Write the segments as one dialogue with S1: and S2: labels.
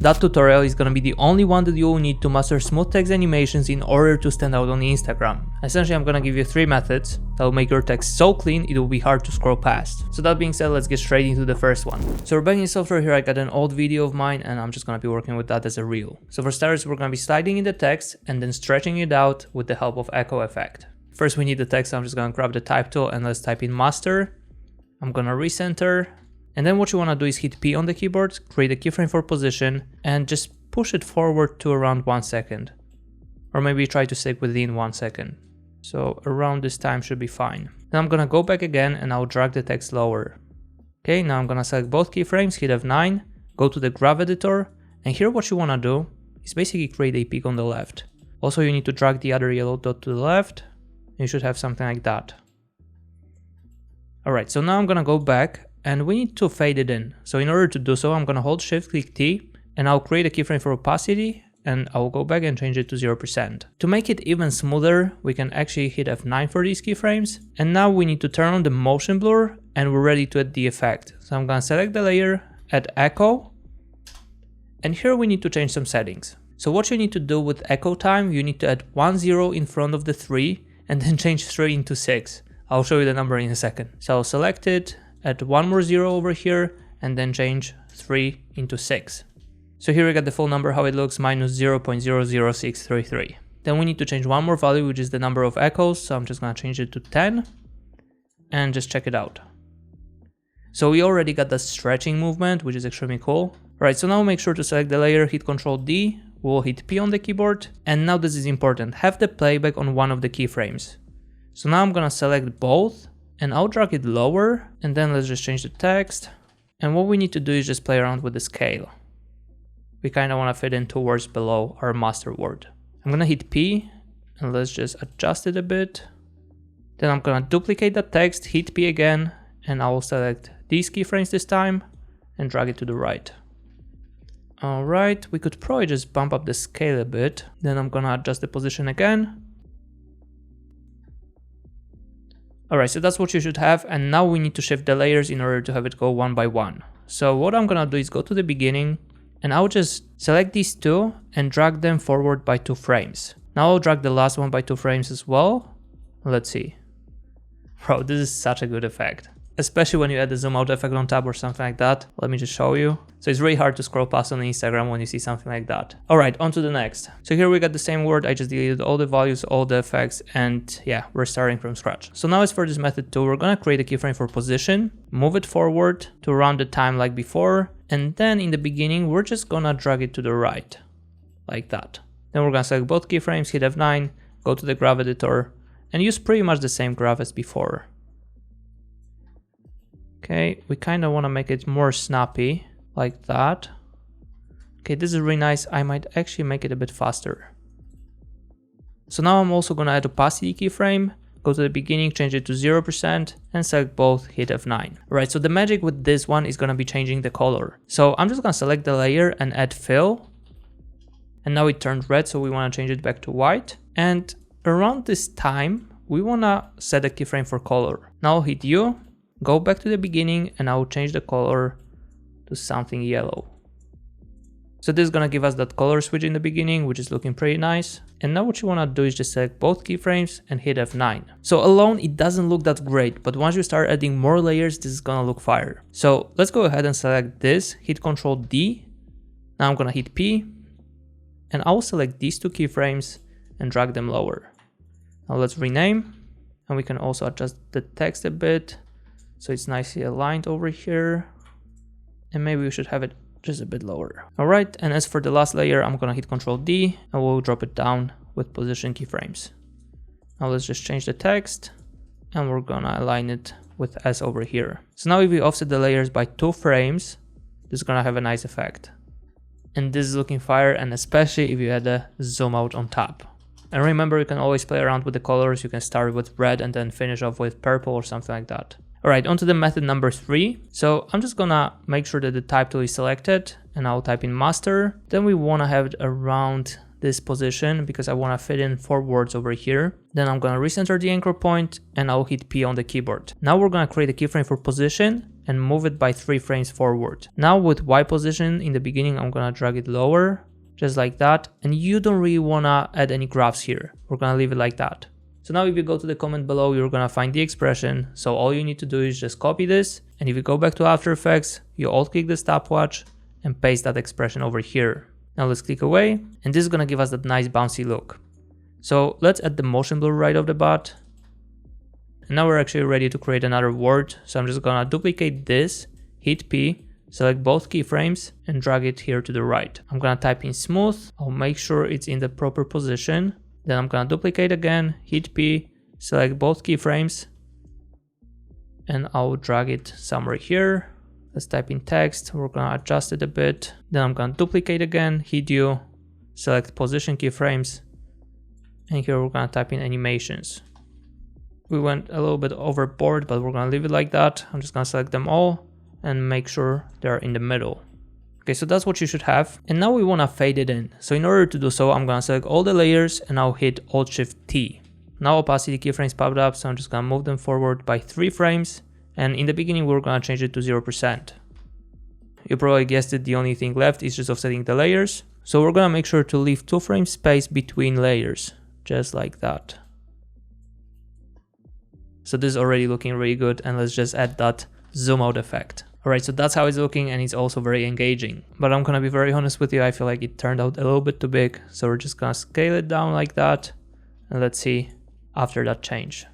S1: That tutorial is gonna be the only one that you will need to master smooth text animations in order to stand out on Instagram. Essentially, I'm gonna give you 3 methods that will make your text so clean it will be hard to scroll past. So that being said, let's get straight into the first one. So we're back in software. Here I got an old video of mine and I'm just gonna be working with that as a reel. So for starters, we're gonna be sliding in the text and then stretching it out with the help of echo effect. First we need the text, so I'm just gonna grab the type tool and let's type in master. I'm gonna recenter. And then what you want to do is hit P on the keyboard, create a keyframe for position, and just push it forward to around 1 second. Or maybe try to stick within 1 second. So around this time should be fine. Then I'm going to go back again and I'll drag the text lower. Okay, now I'm going to select both keyframes, hit F9, go to the graph editor, and here what you want to do is basically create a peak on the left. Also you need to drag the other yellow dot to the left, and you should have something like that. Alright, so now I'm going to go back. And we need to fade it in. So in order to do so, I'm going to hold Shift click T and I'll create a keyframe for opacity and I'll go back and change it to 0%. To make it even smoother, we can actually hit F9 for these keyframes. And now we need to turn on the motion blur and we're ready to add the effect. So I'm going to select the layer, add echo. And here we need to change some settings. So what you need to do with echo time, you need to add 1 0 in front of the 3 and then change 3 into 6. I'll show you the number in a second. So I'll select it. Add 1 more 0 over here and then change 3 into 6. So here we got the full number how it looks, minus 0.00633. Then we need to change one more value, which is the number of echoes. So I'm just going to change it to 10 and just check it out. So we already got the stretching movement, which is extremely cool. Right, so now make sure to select the layer, hit Ctrl D, we'll hit P on the keyboard. And now this is important, have the playback on one of the keyframes. So now I'm going to select both. And I'll drag it lower and then let's just change the text. And what we need to do is just play around with the scale. We kind of want to fit in towards below our master word. I'm going to hit P and let's just adjust it a bit. Then I'm going to duplicate that text, hit P again, and I will select these keyframes this time and drag it to the right. Alright, we could probably just bump up the scale a bit. Then I'm going to adjust the position again. Alright, so that's what you should have, and now we need to shift the layers in order to have it go one by one. So what I'm gonna do is go to the beginning, and I'll just select these two and drag them forward by 2 frames. Now I'll drag the last one by 2 frames as well. Let's see. Bro, this is such a good effect. Especially when you add the zoom out effect on top or something like that. Let me just show you. So it's really hard to scroll past on Instagram when you see something like that. Alright, on to the next. So here we got the same word. I just deleted all the values, all the effects, and yeah, we're starting from scratch. So now as for this method 2, we're gonna create a keyframe for position, move it forward to around the time like before, and then in the beginning, we're just gonna drag it to the right, like that. Then we're gonna select both keyframes, hit F9, go to the graph editor, and use pretty much the same graph as before. Okay, we kind of want to make it more snappy, like that. Okay, this is really nice. I might actually make it a bit faster. So now I'm also going to add opacity keyframe, go to the beginning, change it to 0%, and select both, hit F9. Right, so the magic with this one is going to be changing the color. So I'm just going to select the layer and add fill. And now it turned red, so we want to change it back to white. And around this time, we want to set a keyframe for color. Now I'll hit U. Go back to the beginning and I will change the color to something yellow. So this is gonna give us that color switch in the beginning, which is looking pretty nice. And now what you wanna do is just select both keyframes and hit F9. So alone, it doesn't look that great, but once you start adding more layers, this is gonna look fire. So let's go ahead and select this, hit Ctrl D. Now I'm gonna hit P and I will select these 2 keyframes and drag them lower. Now let's rename, and we can also adjust the text a bit. So it's nicely aligned over here, and maybe we should have it just a bit lower. Alright, and as for the last layer, I'm gonna hit Ctrl D and we'll drop it down with position keyframes. Now let's just change the text and we're gonna align it with S over here. So now if we offset the layers by 2 frames, this is gonna have a nice effect. And this is looking fire, and especially if you add a zoom out on top. And remember, you can always play around with the colors. You can start with red and then finish off with purple or something like that. Alright, on to the method number 3. So I'm just gonna make sure that the type tool is selected and I'll type in master. Then we wanna have it around this position because I want to fit in 4 words over here. Then I'm gonna recenter the anchor point and I'll hit P on the keyboard. Now we're gonna create a keyframe for position and move it by 3 frames forward. Now with Y position in the beginning, I'm gonna drag it lower, just like that. And you don't really wanna add any graphs here. We're gonna leave it like that. So now if you go to the comment below, you're gonna find the expression. So all you need to do is just copy this. And if you go back to After Effects, you alt click the stopwatch and paste that expression over here. Now let's click away, and this is gonna give us that nice bouncy look. So let's add the motion blur right off the bat. And now we're actually ready to create another word. So I'm just gonna duplicate this, hit P, select both keyframes and drag it here to the right. I'm gonna type in smooth. I'll make sure it's in the proper position. Then I'm gonna duplicate again, hit P, select both keyframes, and I'll drag it somewhere here. Let's type in text. We're gonna adjust it a bit. Then I'm gonna duplicate again, hit U, select position keyframes, and here we're gonna type in animations. We went a little bit overboard, but we're gonna leave it like that. I'm just gonna select them all and make sure they're in the middle. Okay, so that's what you should have. And now we wanna fade it in. So in order to do so, I'm gonna select all the layers and I'll hit Alt-Shift-T. Now opacity keyframes popped up, so I'm just gonna move them forward by 3 frames. And in the beginning, we're gonna change it to 0%. You probably guessed it, the only thing left is just offsetting the layers. So we're gonna make sure to leave 2 frames space between layers, just like that. So this is already looking really good, and let's just add that zoom out effect. Alright, so that's how it's looking, and it's also very engaging. But I'm gonna be very honest with you, I feel like it turned out a little bit too big. So we're just gonna scale it down like that. And let's see after that change.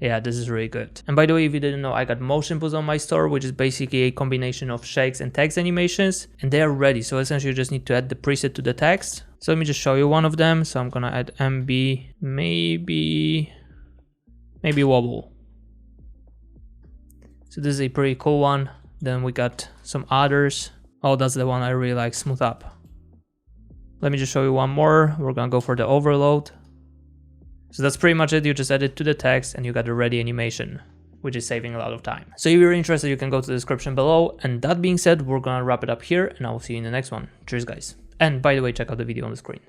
S1: Yeah, this is really good. And by the way, if you didn't know, I got motion boost on my store, which is basically a combination of shakes and text animations, and they are ready. So essentially you just need to add the preset to the text. So let me just show you one of them. So I'm gonna add MB, maybe wobble. So this is a pretty cool one. Then we got some others. Oh, that's the one I really like, smooth up. Let me just show you one more. We're gonna go for the overload. So that's pretty much it. You just add it to the text and you got a ready animation, which is saving a lot of time. So if you're interested, you can go to the description below. And that being said, we're gonna wrap it up here and I will see you in the next one. Cheers, guys. And by the way, check out the video on the screen.